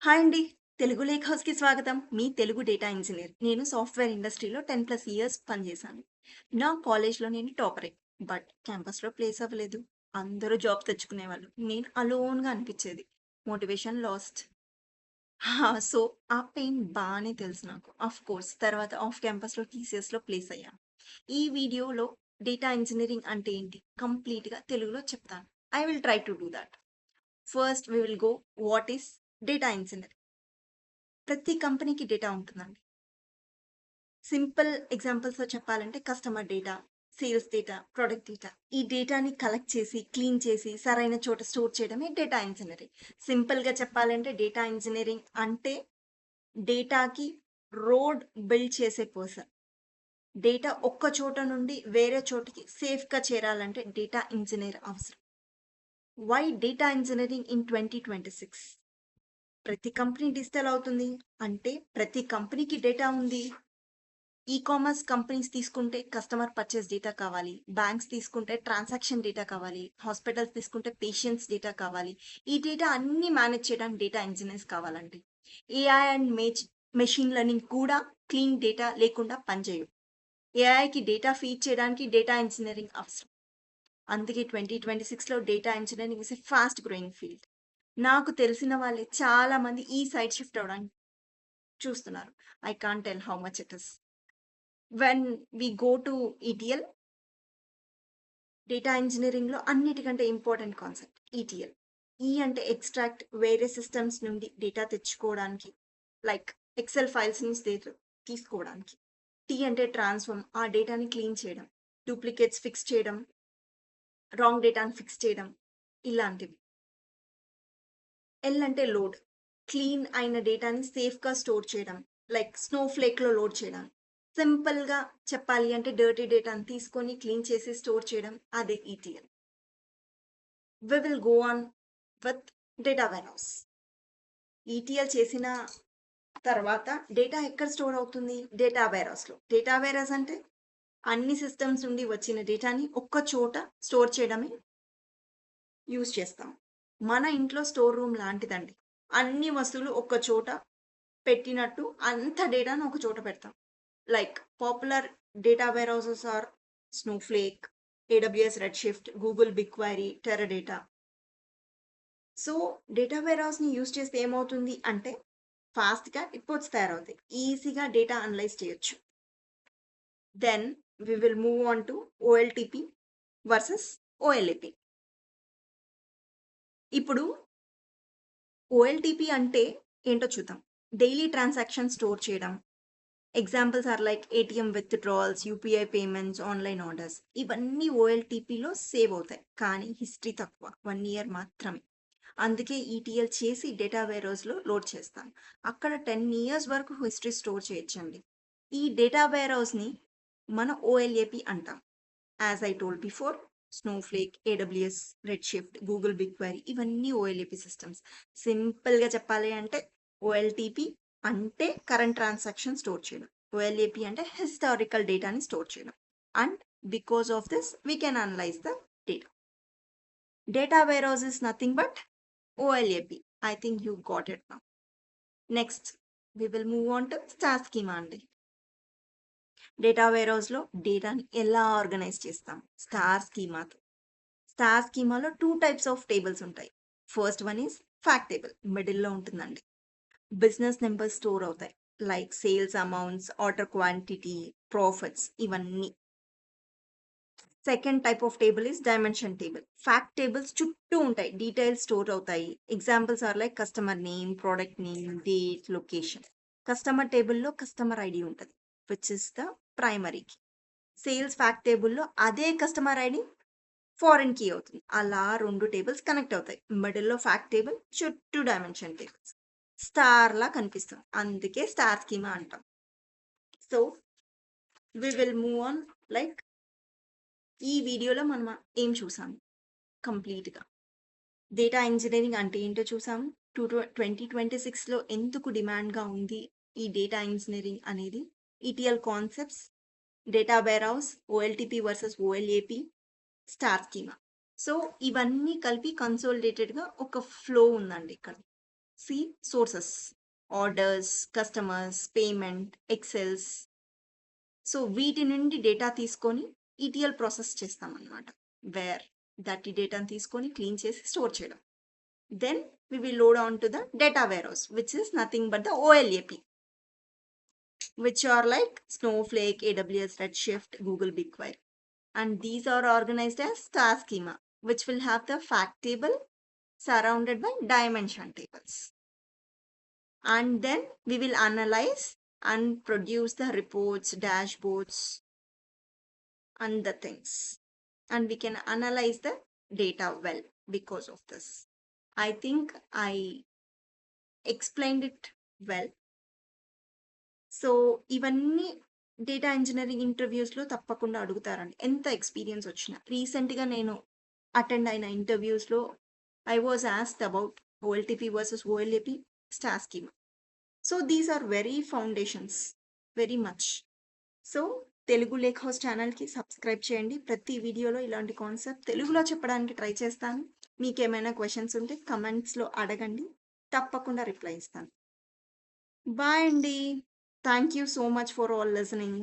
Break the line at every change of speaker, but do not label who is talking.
Hi అండి. Telugu lake హౌస్‌కి స్వాగతం. మీ తెలుగు డేటా ఇంజినీర్. నేను సాఫ్ట్‌వేర్ ఇండస్ట్రీలో 10+ ఇయర్స్ పనిచేశాను. నా కాలేజ్‌లో నేను టాపరే. బట్ క్యాంపస్‌లో ప్లేస్ అవ్వలేదు. అందరూ జాబ్ తెచ్చుకునేవాళ్ళు. నేను అలోన్‌గా అనిపిచ్చేది. Motivation last. సో, ఆ పెయిన్ బానే తెలుసు నాకు. ఆఫ్‌కోర్స్ తర్వాత ఆఫ్ క్యాంపస్‌లో టీసీఎస్‌లో ప్లేస్ అయ్యాను. ఈ వీడియోలో డేటా ఇంజినీరింగ్ అంటే ఏంటి? కంప్లీట్‌గా తెలుగులో చెప్తాను. I will try to do that. First we will go what is data engineer. ప్రతి కంపెనీకి డేటా ఉంటుందండి. సింపుల్ ఎగ్జాంపుల్స్‌తో చెప్పాలంటే customer data, sales data, product data. ఈ డేటాని కలెక్ట్ చేసి, క్లీన్ చేసి, సరైన చోట స్టోర్ చేయడమే డేటా ఇంజినీరింగ్. సింపుల్‌గా చెప్పాలంటే డేటా ఇంజినీరింగ్ అంటే డేటాకి రోడ్ బిల్డ్ చేసే పర్సన్. డేటా ఒక్క చోట నుండి వేరే చోటికి సేఫ్‌గా చేరాలంటే డేటా ఇంజినీర్ అవసరం. Why data engineering in 2026? ప్రతి కంపెనీ డిజిటల్ అవుతుంది. అంటే ప్రతి కంపెనీకి డేటా ఉంది. కామర్స్ కంపెనీస్ తీసుకుంటే కస్టమర్ పర్చేస్ డేటా కావాలి. బ్యాంక్స్ తీసుకుంటే ట్రాన్సాక్షన్ డేటా కావాలి. హాస్పిటల్స్ తీసుకుంటే పేషెంట్స్ డేటా కావాలి. ఈ డేటా అన్నీ మేనేజ్ చేయడానికి డేటా ఇంజినీర్స్ కావాలండి. ఏఐ అండ్ మెషిన్ లెర్నింగ్ కూడా క్లీన్ డేటా లేకుండా పనిచేయవు. ఏఐకి డేటా ఫీడ్ చేయడానికి డేటా ఇంజినీరింగ్ అవసరం. అందుకే 2026లో data engineering is a fast growing field. నాకు తెలిసిన వాళ్ళే చాలా మంది ఈ సైడ్ షిఫ్ట్ అవ్వడానికి చూస్తున్నారు. I can't tell how much it is. When we go to ETL, data ఇంజినీరింగ్‌లో అన్నిటికంటే ఇంపార్టెంట్ కాన్సెప్ట్ ఈటీఎల్. అంటే ఎక్స్ట్రాక్ట్, వేరే సిస్టమ్స్ నుండి డేటా తెచ్చుకోవడానికి. లైక్ ఎక్సెల్ ఫైల్స్ నుంచి తీసుకోవడానికి. అంటే ట్రాన్స్‌ఫార్మ్, ఆ డేటాని క్లీన్ చేయడం. డూప్లికేట్స్ ఫిక్స్ చేయడం, రాంగ్ డేటాని ఫిక్స్ చేయడం ఇలాంటివి. అంటే లోడ్. క్లీన్ అయిన డేటాని సేఫ్‌గా స్టోర్ చేయడం. లైక్ స్నోఫ్లేక్‌లో లోడ్ చేయడం. సింపుల్‌గా చెప్పాలి అంటే డర్టీ డేటాని తీసుకొని క్లీన్ చేసి స్టోర్ చేయడం అదే ETL. We will go on with data warehouse. ETL చేసిన తర్వాత డేటా ఎక్కడ స్టోర్ అవుతుంది? డేటా వేర్‌హౌస్‌లో. డేటా వేర్‌హౌస్ అంటే అన్ని సిస్టమ్స్ నుండి వచ్చిన డేటాని ఒక్క చోట స్టోర్ చేయడమే యూజ్ చేస్తాం. మన ఇంట్లో స్టోర్ రూమ్ లాంటిదండి. అన్ని వస్తువులు ఒక్క చోట పెట్టినట్టు అంత డేటాను ఒక చోట పెడతాం. Like popular data warehouses or Snowflake, AWS Redshift, Google BigQuery, Teradata. So, data వేర్‌హౌస్‌ని యూజ్ చేస్తే ఏమవుతుంది అంటే, ఫాస్ట్‌గా రిపోర్ట్స్ తయారవుతాయి. ఈజీగా డేటా అనలైజ్ చేయొచ్చు. Then we will move on to OLTP versus OLAP. ఇప్పుడు ఓఎల్టీపీ అంటే ఏంటో చూద్దాం. డైలీ ట్రాన్సాక్షన్ స్టోర్ చేయడం. Examples are like ATM withdrawals, UPI payments, online orders. ఇవన్నీ ఓఎల్టీపీలో సేవ్ అవుతాయి. కానీ హిస్టరీ తక్కువ. 1 ఇయర్ మాత్రమే. అందుకే ఈటీఎల్ చేసి డేటా వేర్‌హౌస్‌లో లోడ్ చేస్తాను. అక్కడ 10 ఇయర్స్ వరకు హిస్టరీ స్టోర్ చేయొచ్చండి. ఈ డేటా వేర్‌హౌస్‌ని మనం ఓఎల్ఏపీ అంటాం. As I told before, Snowflake, AWS, Redshift, Google BigQuery ఇవన్నీ ఓఎల్ఏపీ సిస్టమ్స్. సింపుల్‌గా చెప్పాలి అంటే ఓఎల్టీపీ అంటే కరెంట్ ట్రాన్సాక్షన్ స్టోర్ చేయడం. ఓఎల్ఏపీ అంటే హిస్టారికల్ డేటాని స్టోర్ చేయడం. And because of this we can analyse the data. Data warehouse is nothing but OLAP. I think you got it now. Next, we will move on to star schema అండి. డేటా వేర్‌హౌస్‌లో డేటాని ఎలా ఆర్గనైజ్ చేస్తాం? Star స్కీమాతో. Star స్కీమాలో 2 types of tables ఉంటాయి. First one is fact table. మిడిల్‌లో ఉంటుందండి. బిజినెస్ నంబర్స్ స్టోర్ అవుతాయి. Like sales amounts, order quantity, profits ఇవన్నీ. Second type of table is dimension table. Fact tables చుట్టూ ఉంటాయి. డీటెయిల్స్ స్టోర్ అవుతాయి. Examples are like customer name, product name, date, location. Customer టేబుల్‌లో customer ID ఉంటది. Which is the primary key. Sales fact టేబుల్‌లో అదే customer ID foreign key అవుతుంది. అలా 2 tables connect అవుతాయి. మిడిల్‌లో ఫ్యాక్ట్ టేబుల్, చుట్టూ డైమెన్షన్ టేబుల్స్. స్టార్‌లా కనిపిస్తుంది. అందుకే స్టార్ స్కీమా అంటాం. So, we will move on like ఈ వీడియోలో మనం ఏం చూసాం కంప్లీట్‌గా. డేటా ఇంజినీరింగ్ అంటే ఏంటో చూసాము. 2026లో ఎందుకు డిమాండ్‌గా ఉంది ఈ డేటా ఇంజినీరింగ్ అనేది. ETL concepts, data warehouse, OLTP versus OLAP, star schema. So, ఇవన్నీ కలిపి కన్సాలిడేటెడ్‌గా ఒక ఫ్లో ఉందండి ఇక్కడ. See sources, orders, customers, payment, Excels. So వీటి నుండి డేటా తీసుకొని ఈటీఎల్ ప్రాసెస్ చేస్తామన్నమాట. వేర్ దట్ ఈ డేటాను తీసుకొని క్లీన్ చేసి స్టోర్ చేయడం. Then we will load on to the data warehouse, which is nothing but the OLAP, which are like Snowflake, AWS Redshift, Google BigQuery. And these are organized as star schema, which will have the fact table surrounded by dimension tables. And then we will analyze and produce the reports, dashboards, and the things. And we can analyze the data well because of this. I think I explained it well. So ఇవన్నీ data engineering ఇంటర్వ్యూస్లో తప్పకుండా అడుగుతారండి, ఎంత experience వచ్చినా. రీసెంట్గా నేను attend అయిన ఇంటర్వ్యూస్లో I was asked about OLTP versus OLAP, star schema. So these are very foundations, very much. So Telugu lake house ఛానల్కి సబ్స్క్రైబ్ చేయండి. ప్రతి వీడియోలో ఇలాంటి కాన్సెప్ట్ తెలుగులో చెప్పడానికి ట్రై చేస్తాను. మీకు ఏమైనా క్వశ్చన్స్ ఉంటే కమెంట్స్లో అడగండి, తప్పకుండా రిప్లై ఇస్తాను. బాయ్ అండి. Thank you so much for all listening.